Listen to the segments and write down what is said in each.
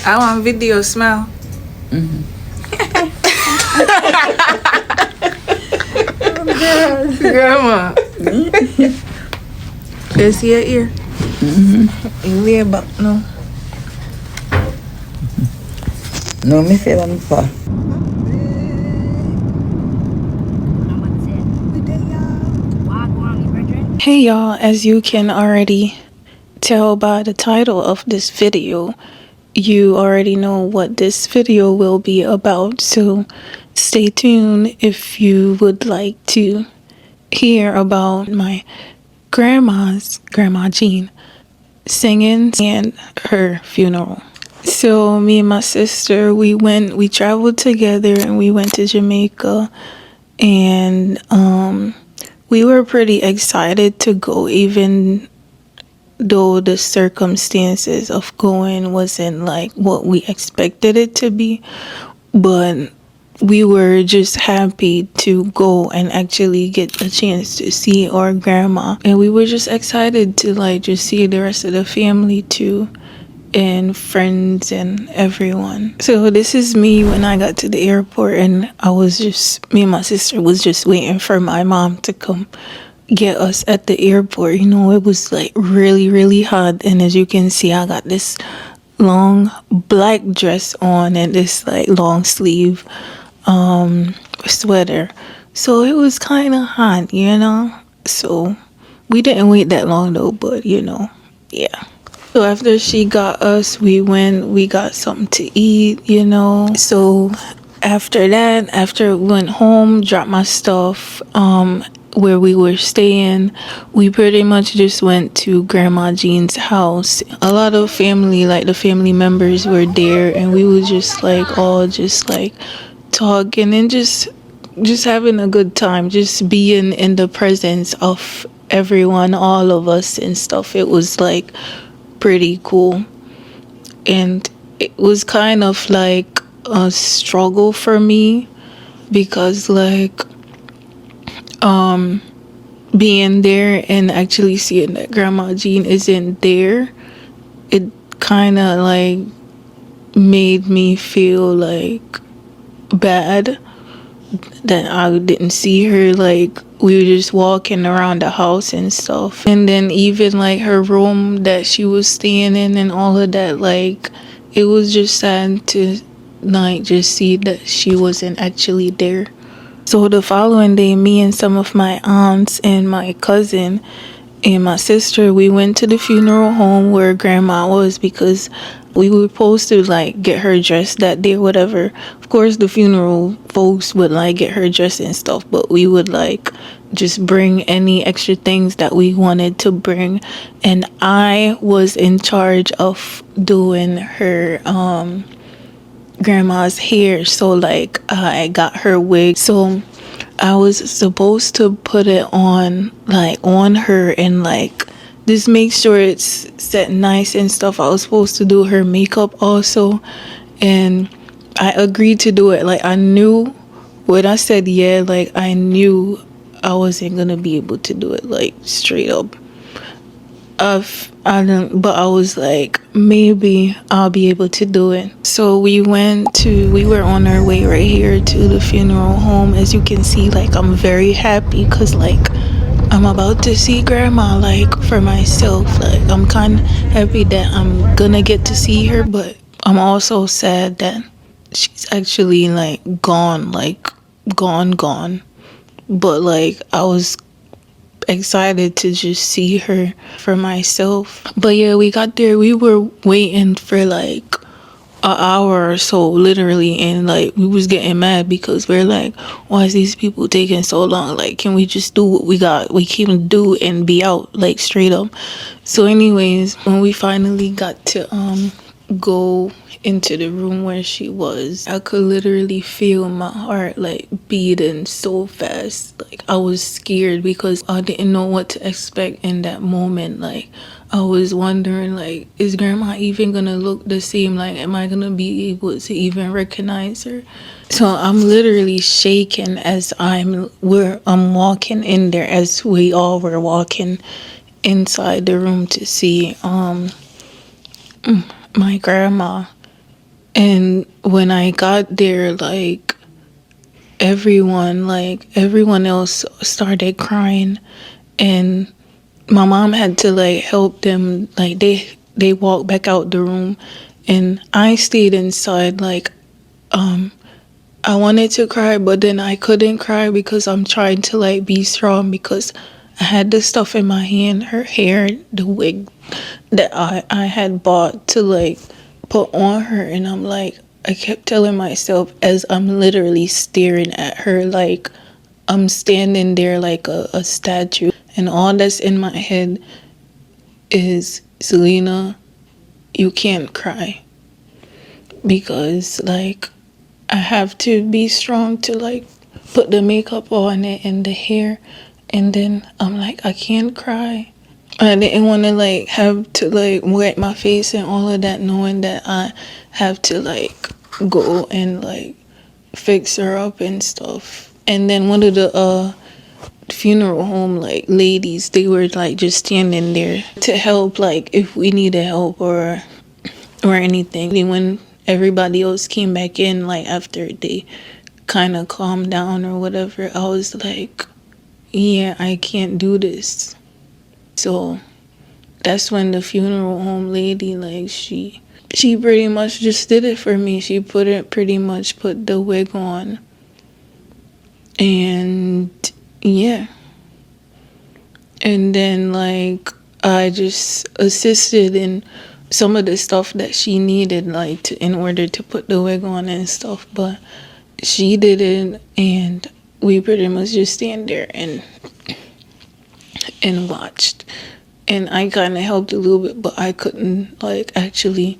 I want video smile. Grandma. Let's see your ear. You lay back now. No, me feel I'm far. Hey y'all, as you can already tell by the title of this video, you already know what this video will be about, so stay tuned if you would like to hear about my grandma Jean, singing and her funeral. So me and my sister, we traveled together and we went to Jamaica, and we were pretty excited to go, even though the circumstances of going wasn't like what we expected it to be. But we were just happy to go and actually get a chance to see our grandma, and we were just excited to like just see the rest of the family too, and friends and everyone. So this is me when I got to the airport, and me and my sister was just waiting for my mom to come get us at the airport. You know, it was like really, really hot, and as you can see, I got this long black dress on and this like long sleeve sweater. So it was kind of hot, you know. So we didn't wait that long though, but you know, yeah. So after she got us, we got something to eat, you know. So after that, after we went home, dropped my stuff where we were staying, we pretty much just went to Grandma Jean's house. A lot of family, like the family members were there, and we was just like all just like talking and just having a good time, just being in the presence of everyone, all of us and stuff. It was like pretty cool, and it was kind of like a struggle for me because like being there and actually seeing that Grandma Jean isn't there, it kind of like made me feel like bad that I didn't see her. Like we were just walking around the house and stuff, and then even like her room that she was staying in and all of that, like it was just sad to like just see that she wasn't actually there. So the following day, me and some of my aunts and my cousin and my sister, we went to the funeral home where Grandma was, because we were supposed to like get her dressed that day or whatever. Of course the funeral folks would like get her dressed and stuff, but we would like just bring any extra things that we wanted to bring, and I was in charge of doing her grandma's hair. So like I got her wig, so I was supposed to put it on like on her and like just make sure it's set nice and stuff. I was supposed to do her makeup also, and I agreed to do it. Like I knew when I said yeah, like I knew I wasn't gonna be able to do it like straight up. But I was like, maybe I'll be able to do it. So we were on our way right here to the funeral home. As you can see, like I'm very happy because like I'm about to see Grandma like for myself. Like I'm kind of happy that I'm gonna get to see her, but I'm also sad that she's actually like gone, gone. But like I was excited to just see her for myself. But yeah, we got there, we were waiting for like an hour or so literally, and like we was getting mad because we're like, why is these people taking so long? Like, can we just do what we can do and be out like straight up? So anyways, when we finally got to go into the room where she was, I could literally feel my heart like beating so fast. Like I was scared because I didn't know what to expect in that moment. Like I was wondering, like, is Grandma even gonna look the same? Like, am I gonna be able to even recognize her? So I'm literally shaking as I'm walking in there, as we all were walking inside the room to see my grandma. And when I got there, everyone else started crying, and my mom had to help them. They walked back out the room, and I stayed inside. I wanted to cry, but then I couldn't cry because I'm trying to be strong, because I had the stuff in my hand, her hair, the wig that I had bought to put on her, and I kept telling myself as I'm literally staring at her, I'm standing there like a statue, and all that's in my head is, Selena, you can't cry, because I have to be strong to put the makeup on it and the hair, and then I'm I can't cry. I didn't want to have to wet my face and all of that, knowing that I have to go and fix her up and stuff. And then one of the funeral home ladies, they were just standing there to help if we needed help or anything. When everybody else came back in after they kind of calmed down or whatever, I was yeah, I can't do this. So that's when the funeral home lady, she pretty much just did it for me. She pretty much put the wig on, and yeah, and then I just assisted in some of the stuff that she needed in order to put the wig on and stuff, but she didn't, and we pretty much just stand there and watched. And I kind of helped a little bit, but I couldn't actually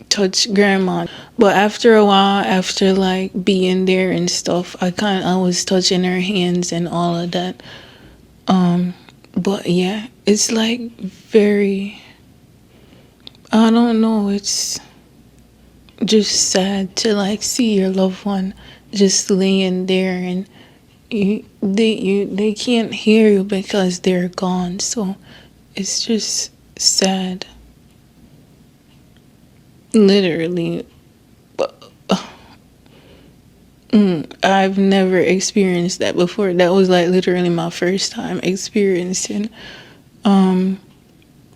touch grandma. But after a while, after being there and stuff, I was touching her hands and all of that. But yeah, it's very, I don't know, it's just sad to see your loved one just laying there, and they can't hear you because they're gone. So it's just sad, literally. But I've never experienced that before. That was literally my first time experiencing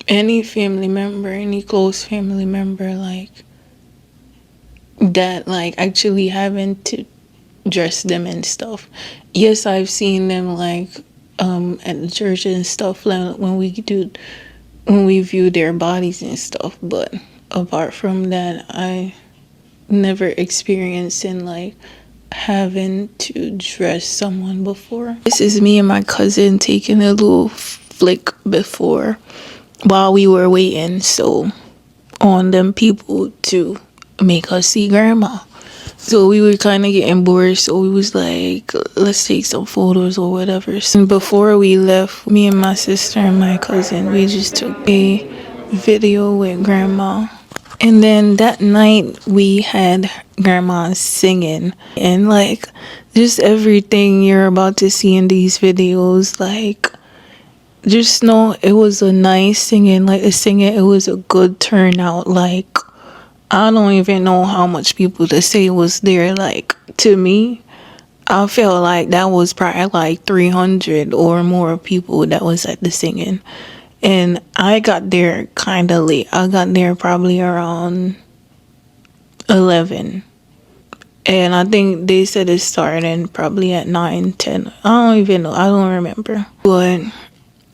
any family member, any close family member that actually having to dress them and stuff. Yes, I've seen them at the church and stuff when we view their bodies and stuff, but apart from that, I never experienced in having to dress someone before. This is me and my cousin taking a little flick before, while we were waiting so on them people to make us see grandma. So we were kind of getting bored, so we was let's take some photos or whatever. So before we left, me and my sister and my cousin, we just took a video with grandma. And then that night we had grandma singing, and just everything you're about to see in these videos, just know it was a nice singing, it was a good turnout. I don't even know how much people to say was there. To me, I felt that was probably 300 or more people that was at the singing. And I got there kind of late. I got there probably around 11. And I think they said it started probably at 9, 10. I don't even know. I don't remember. But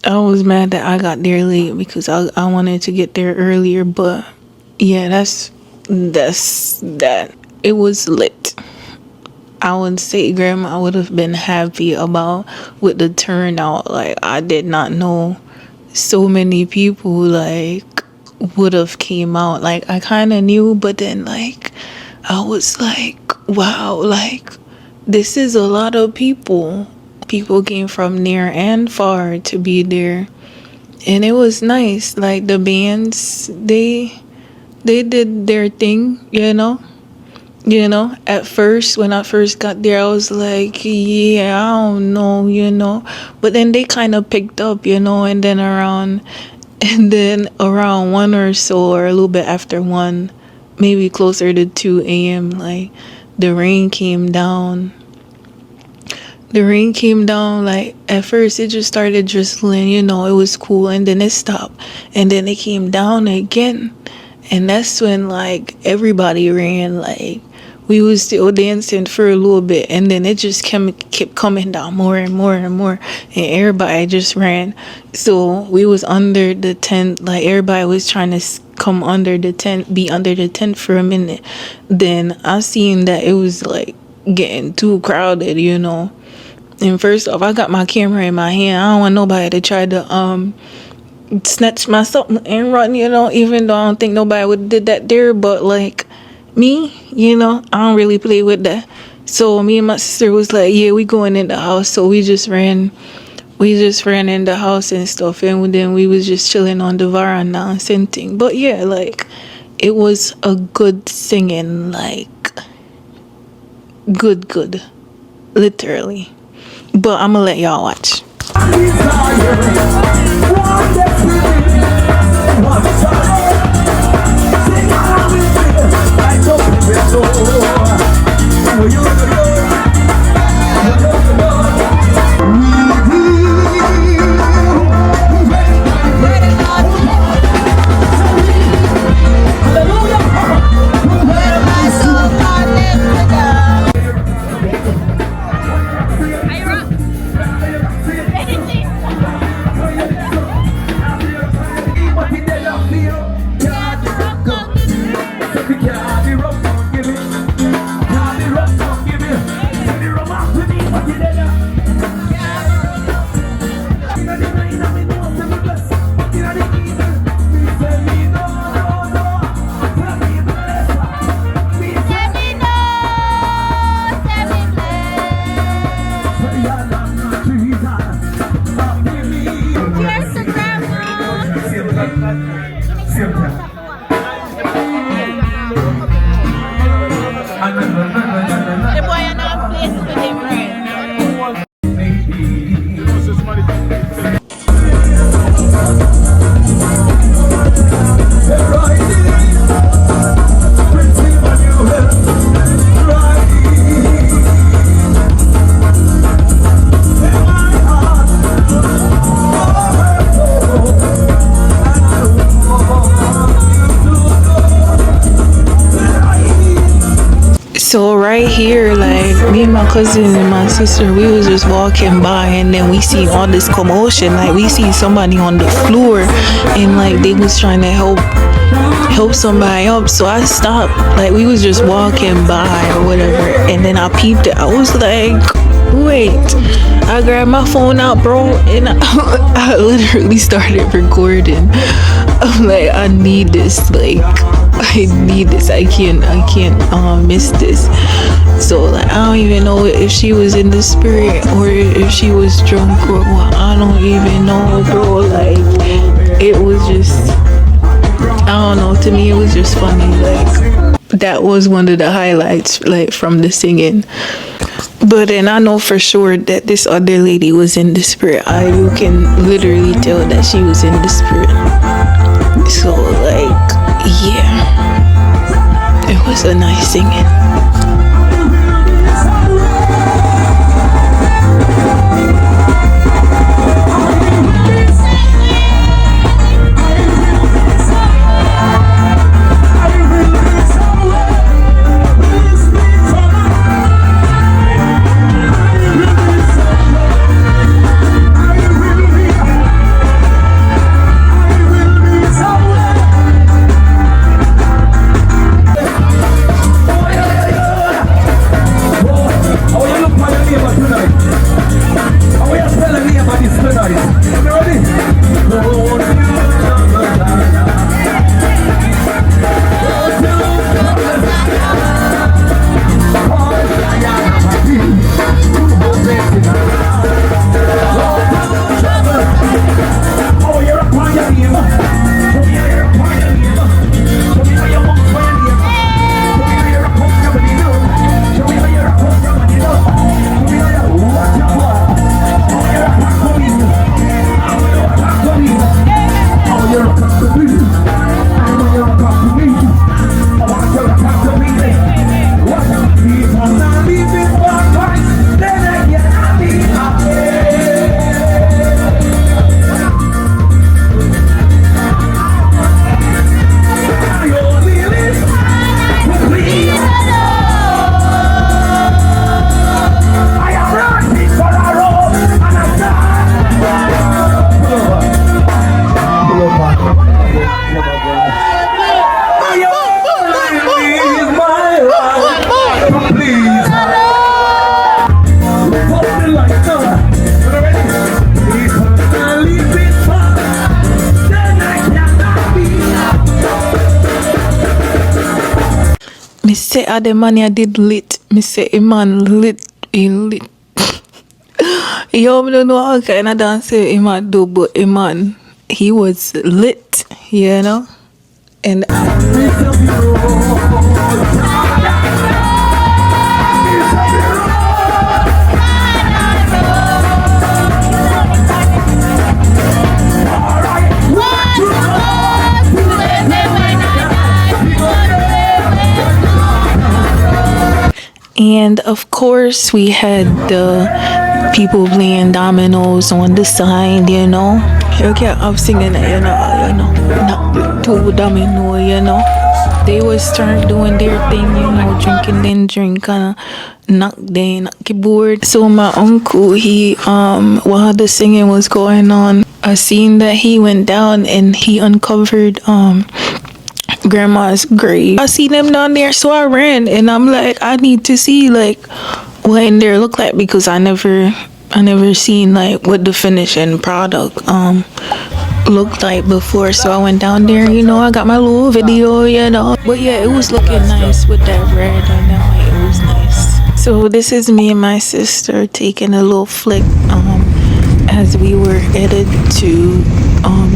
I was mad that I got there late because I wanted to get there earlier. But yeah, that's that. It was lit. I would say grandma would have been happy about with the turnout. I did not know so many people would have came out. I kind of knew, but then I was wow, this is a lot of people. People came from near and far to be there, and it was nice. The bands, they did their thing, at first, when I first got there, I was yeah, I don't know, but then they kind of picked up, and then around And then around 1 or so, or a little bit after 1, maybe closer to 2 a.m., like the rain came down. The rain came down, like at first it just started drizzling, you know, it was cool, and then it stopped, and then it came down again. And that's when like everybody ran, like we was still dancing for a little bit, and then it just kept coming down more and more and more, and everybody just ran. So we was under the tent, like everybody was trying to come under the tent, be under the tent for a minute. Then I seen that it was like getting too crowded, you know. And first off, I got my camera in my hand. I don't want nobody to try to snatch my something and run, you know, even though I don't think nobody would did that there. But like me, you know, I don't really play with that. So me and my sister was like, yeah, we going in the house. So we just ran in the house and stuff, and then we was just chilling on the veranda and singing. But yeah, like it was a good singing, like good, literally. But I'm gonna let y'all watch. So right here, like me and my cousin and my sister, we was just walking by, and then we see all this commotion. Like we see somebody on the floor, and like they was trying to help somebody up. So I stopped. Like we was just walking by or whatever, and then I peeped it. I was like, wait. I grabbed my phone out, bro, and I literally started recording. I'm like, I need this. Like I need this. I can't miss this. So like I don't even know if she was in the spirit or if she was drunk or what. I don't even know, bro. Like it was just, I don't know, to me it was just funny. Like that was one of the highlights, like from the singing. But then I know for sure that this other lady was in the spirit. You can literally tell that she was in the spirit. So like, yeah, it was a nice singing. Me say the money I did lit. Me say a man lit. He lit. Yo, me don't know how kind of dance a man do, but a man, he was lit, you know? And And of course, we had the people playing dominoes on the side, you know. Okay, I'm singing it, not two domino, you know. They was start doing their thing, you know, drinking then drink, kind of knock keyboard. So my uncle, he while the singing was going on, I seen that he went down and he uncovered grandma's grave. I see them down there, so I ran and I'm like, I need to see like what in there look like, because I never seen like what the finishing product looked like before. So I went down there, you know, I got my little video, you know. But yeah, it was looking nice with that red and that white. It was nice. So this is me and my sister taking a little flick as we were headed to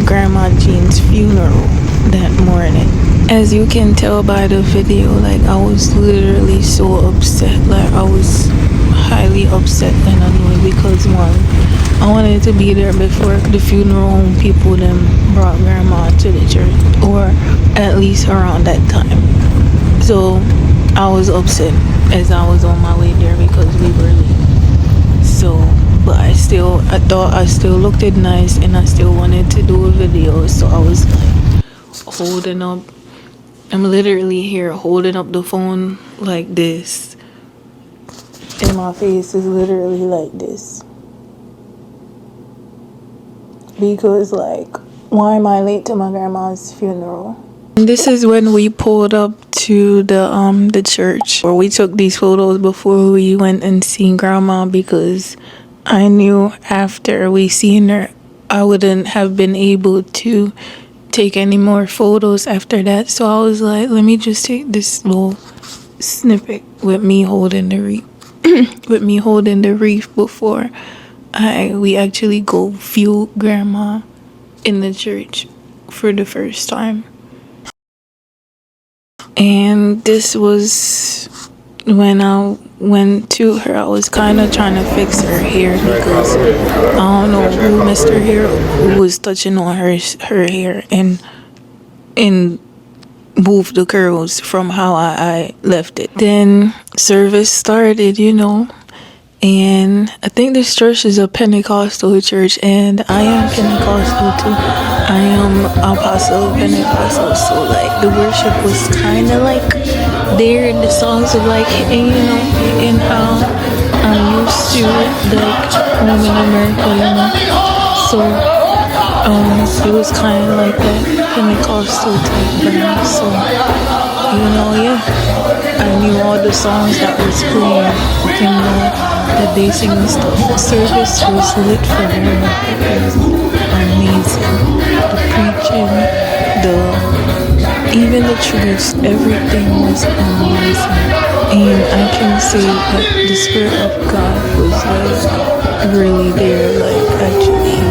Grandma Jean's funeral that morning. As you can tell by the video, like I was literally so upset. Like I was highly upset and annoyed because one, I wanted to be there before the funeral home people then brought grandma to the church, or at least around that time. So I was upset as I was on my way there because we were late. So but I thought I still looked it nice and I still wanted to do a video. So I was like holding up, I'm literally here holding up the phone like this, and my face is literally like this, because like, why am I late to my grandma's funeral? And this is when we pulled up to the church, where we took these photos before we went and seen grandma, because I knew after we seen her I wouldn't have been able to take any more photos after that. So I was like, let me just take this little snippet with me holding the wreath before we actually go view grandma in the church for the first time. And this was when I went to her. I was kind of trying to fix her hair because I don't know who messed her hair up, who was touching on her hair and moved the curls from how I left it. Then service started, you know, and I think this church is a Pentecostal church, and I am Pentecostal too. I am Apostle Pentecostal, so like the worship was kind of like there, and the songs of like, and, you know, and how I'm used to like home in America, you know. So it was kind of like that Pentecostal type vibe. So, you know, yeah, I knew all the songs that was playing, you know, that they sing and stuff. The service was lit for her. It was amazing. The preaching, even the truths, everything was amazing. And I can say that the Spirit of God was like really there, like actually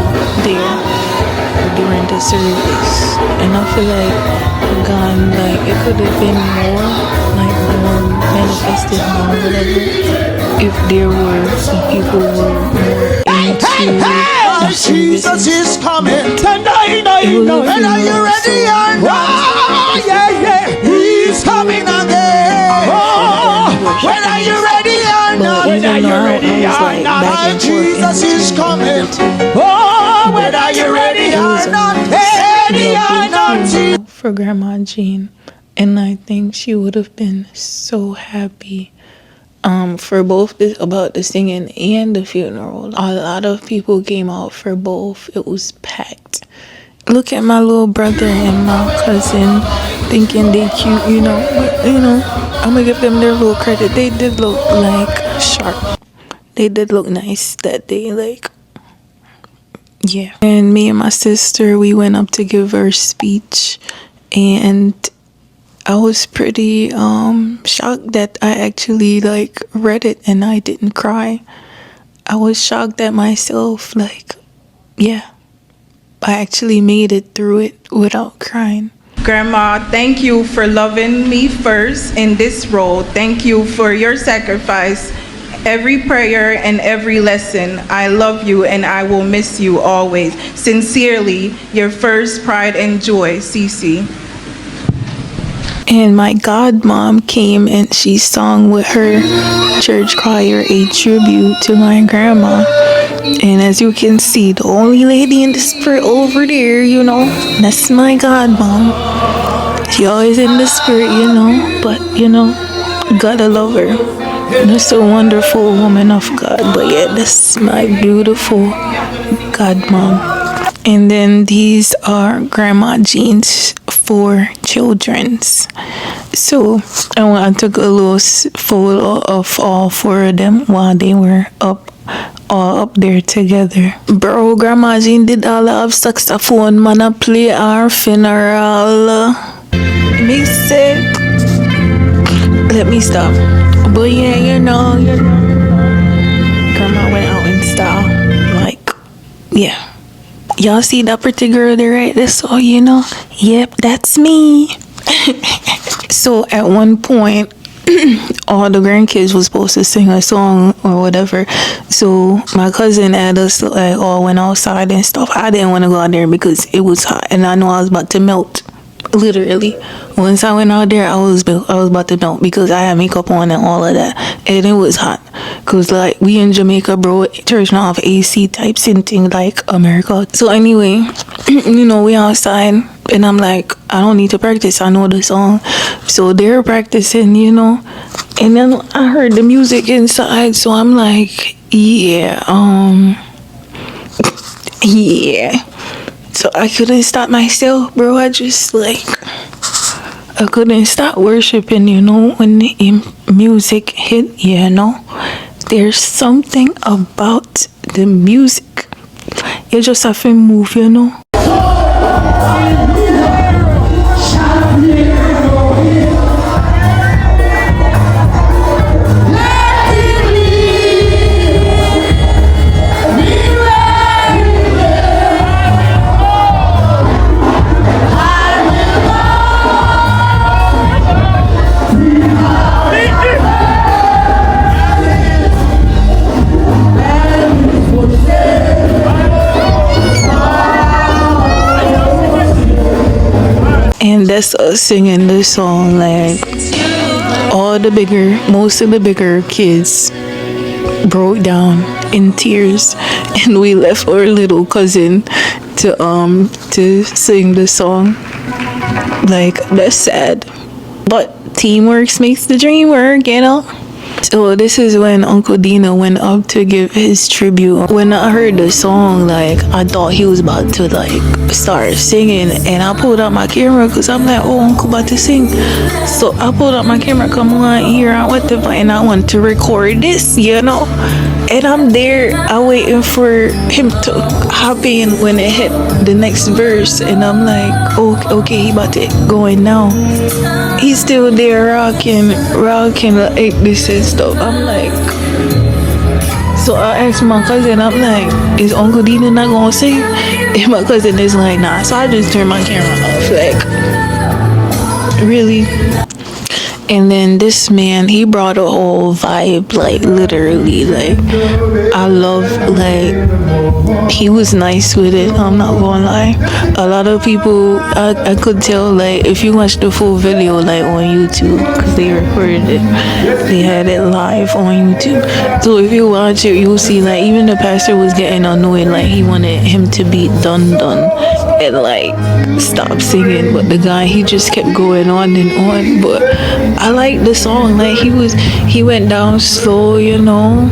there during the service. And I feel like God, like it could have been more, like more manifested, more whatever, if there were some people who were more into the Jesus is coming tonight. And are you ready or not? Yeah, he's coming again. When are you ready or not? When are you ready or not? Jesus is coming. When are you ready or not? Ready or not? For Grandma Jean, and I think she would have been so happy for both about the singing and the funeral. A lot of people came out for both. It was packed. Look at my little brother and my cousin thinking they cute, you know. But, you know, I'm gonna give them their little credit. They did look like sharp. They did look nice that day, like, yeah. And me and my sister, we went up to give her speech, and I was pretty shocked that I actually like read it and I didn't cry. I was shocked at myself, like, yeah, I actually made it through it without crying. Grandma, thank you for loving me first in this role. Thank you for your sacrifice, every prayer and every lesson. I love you and I will miss you always. Sincerely, your first pride and joy, Cece. And my godmom came and she sung with her church choir a tribute to my grandma. And as you can see, the only lady in the spirit over there, you know, that's my godmom. She always in the spirit, you know, but you know, gotta love her. That's a wonderful woman of God. But yeah, that's my beautiful godmom. And then these are Grandma Jean's 4 children's. So I took a little photo of all 4 of them while they were all up there together. Bro, Grandma Jean did all of saxophone, man, I play our funeral. Me sick. Let me stop. But yeah, you know, Grandma went out in style. Like, yeah. Y'all see that pretty girl there, right? That's all, you know? Yep, that's me. So at one point, all the grandkids was supposed to sing a song or whatever. So my cousin had us like all went outside and stuff. I didn't want to go out there because it was hot and I know I was about to melt. Literally, once I went out there, I was about to melt because I had makeup on and all of that, and it was hot. Cause like we in Jamaica, bro, turning off AC type thing like America. So anyway, you know, we outside, and I'm like, I don't need to practice. I know the song. So they're practicing, you know, and then I heard the music inside. So I'm like, yeah. So I couldn't stop myself, bro. I couldn't stop worshiping, you know, when the music hit, you know. There's something about the music. You just have to move, you know. And that's us singing this song. Like most of the bigger kids broke down in tears, and we left our little cousin to sing the song. Like, that's sad, but teamwork makes the dream work, you know. So this is when Uncle Dino went up to give his tribute. When I heard the song, like, I thought he was about to like start singing, and I pulled out my camera because I'm like, oh, Uncle about to sing. So I pulled out my camera, come on here, I went to and I want to record this, you know. And I'm there, I waiting for him to hop in when it hit the next verse, and I'm like, oh, okay, he about to go in now. He's still there rocking like this and stuff. I'm like, so I asked my cousin, I'm like, is Uncle Dino not gonna sing? And my cousin is like, nah. So I just turned my camera off, like, really? And then this man, he brought a whole vibe, like, literally, like, I love, like, he was nice with it, I'm not gonna lie. A lot of people, I could tell, like, if you watch the full video, like, on YouTube, because they recorded it, they had it live on YouTube. So if you watch it, you'll see, like, even the pastor was getting annoyed, like, he wanted him to be done, and, like, stop singing, but the guy, he just kept going on and on. But I like the song, like, he went down slow, you know,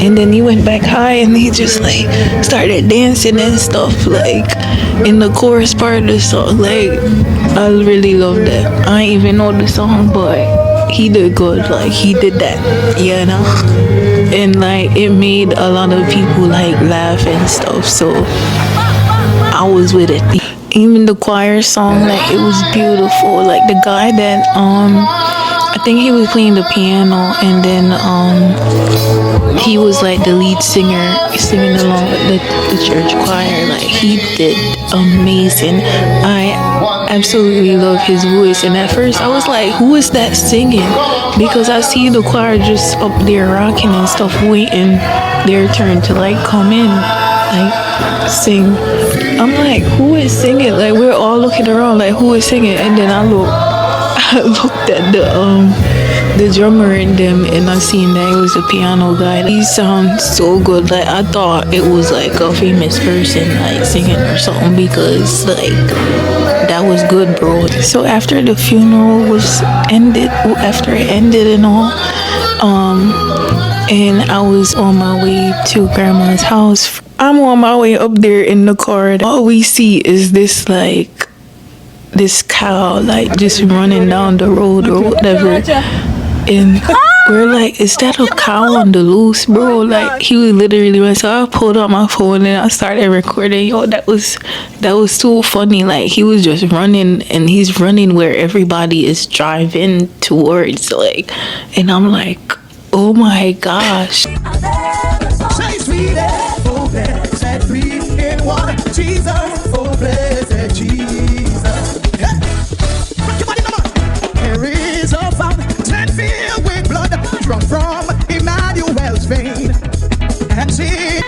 and then he went back high, and he just like started dancing and stuff, like in the chorus part of the song. Like, I really love that. I ain't even know the song, but he did good, like he did that, you know. And like it made a lot of people like laugh and stuff, so I was with it. even the choir song, like it was beautiful. Like the guy that I think he was playing the piano, and then he was like the lead singer singing along with the church choir. Like he did amazing. I absolutely love his voice, and at first I was like, who is that singing? Because I see the choir just up there rocking and stuff, waiting their turn to like come in, like sing. I'm like, who is singing? Like we're all looking around like, who is singing? And then I looked at the drummer in them, and I seen that it was a piano guy. He sounds so good. Like I thought it was like a famous person like singing or something, because like that was good, bro. So after the funeral was ended, after it ended and all, and I was on my way to grandma's house. I'm on my way up there in the car. All we see is this like this cow like just running down the road or whatever, and we're like, is that a cow on the loose, bro? Like he was literally running. So I pulled out my phone and I started recording. Yo, that was so funny. Like he was just running, and he's running where everybody is driving towards, like, and I'm like, oh my gosh. Say sweet, oh blessed, set free in one, Jesus, oh blessed Jesus. Yeah. Come on, come on. There is a fountain filled with blood drawn from Emmanuel's vein, and see.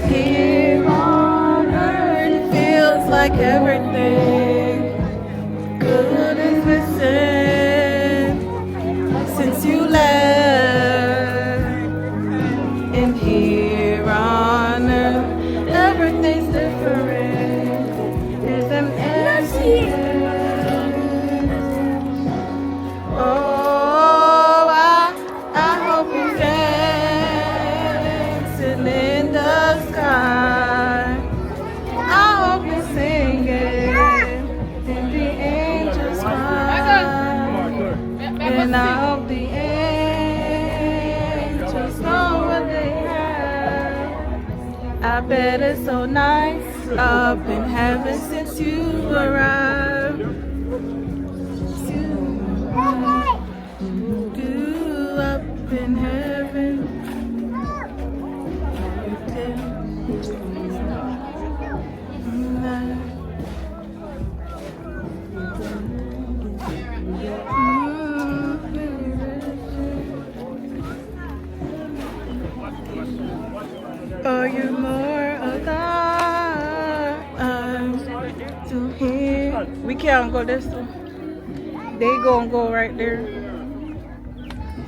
Here on earth feels like everything good is missing since you left. And here on earth everything's different. There's an emptiness. Oh, I hope you're dancing in the sky. I hope you're singing in the angels' choir. And I hope the angels know what they have. I bet it's so nice up in heaven since you arrived. Up in heaven. Are you more alive to hear? We can't go this way. They gonna go right there.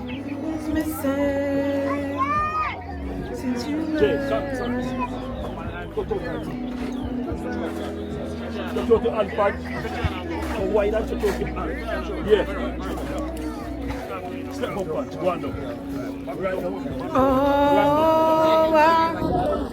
It's missing since you left. Oh, wow.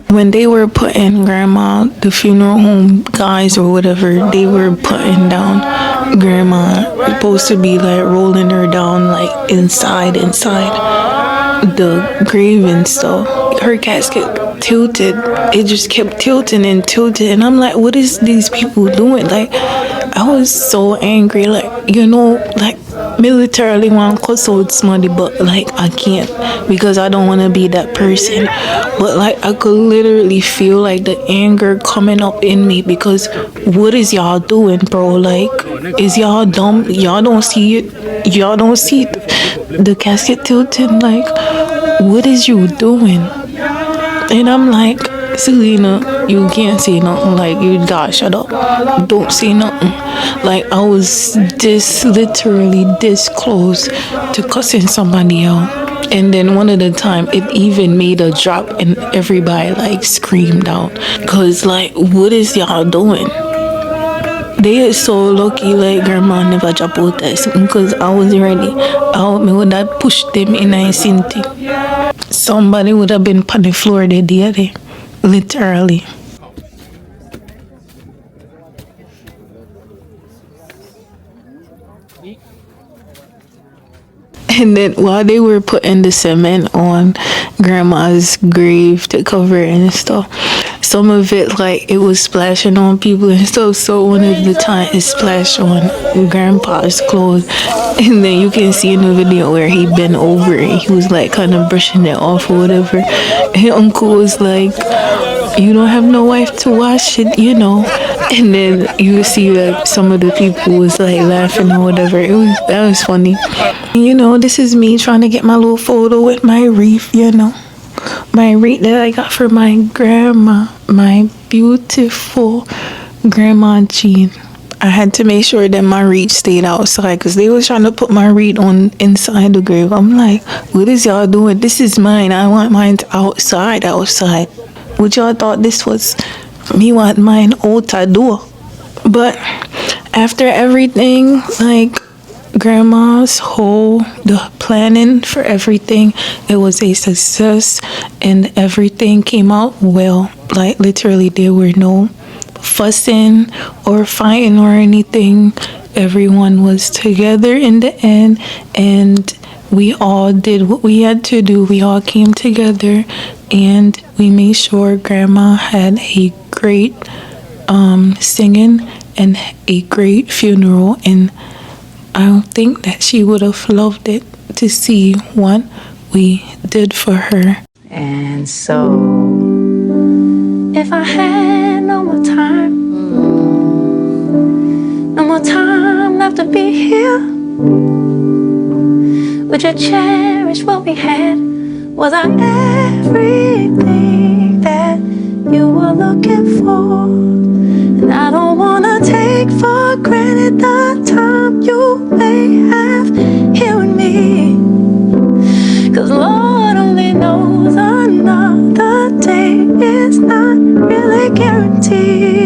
When they were putting grandma, the funeral home guys or whatever, they were putting down grandma, supposed to be like rolling her down like inside the grave and stuff. Her casket tilted. It just kept tilting and tilting, and I'm like, what is these people doing? Like I was so angry, like, you know, like militarily want to cuss out somebody, but like I can't because I don't want to be that person. But like I could literally feel like the anger coming up in me, because what is y'all doing, bro? Like, is y'all dumb? Y'all don't see it? Y'all don't see the casket tilting? Like, what is you doing? And I'm like, Selena, you can't say nothing. Like, you gotta shut up. Don't say nothing. Like, I was literally this close to cussing somebody out. And then one of the time, it even made a drop and everybody like screamed out. Cause like, what is y'all doing? they is so lucky, like grandma never drop out or something, because I wasn't ready. Me would have pushed them in a city. Somebody would have been on the floor the day, literally. And then while they were putting the cement on grandma's grave to cover it and stuff, some of it, like, it was splashing on people and stuff. So one of the time it splashed on grandpa's clothes. And then you can see in the video where he bent over and he was like kind of brushing it off or whatever. And uncle was like, you don't have no wife to wash it, you know. And then you see that some of the people was like laughing or whatever. That was funny. You know, this is me trying to get my little photo with my wreath, you know. My wreath that I got for my grandma, my beautiful grandma Jean. I had to make sure that my wreath stayed outside because they was trying to put my wreath on inside the grave. I'm like, what is y'all doing? This is mine. I want mine outside. Would y'all thought this was me want mine out the door? But after everything, like grandma's the planning for everything, it was a success and everything came out well. Like literally there were no fussing or fighting or anything. Everyone was together in the end and we all did what we had to do. We all came together and we made sure grandma had a great singing and a great funeral, and I think that she would have loved it to see what we did for her. And so, if I had no more time left to be here, would you cherish what we had? Was I everything that you were looking for? And I don't wanna take for granted the time you may have here with me, 'cause Lord only knows another day is not really guaranteed.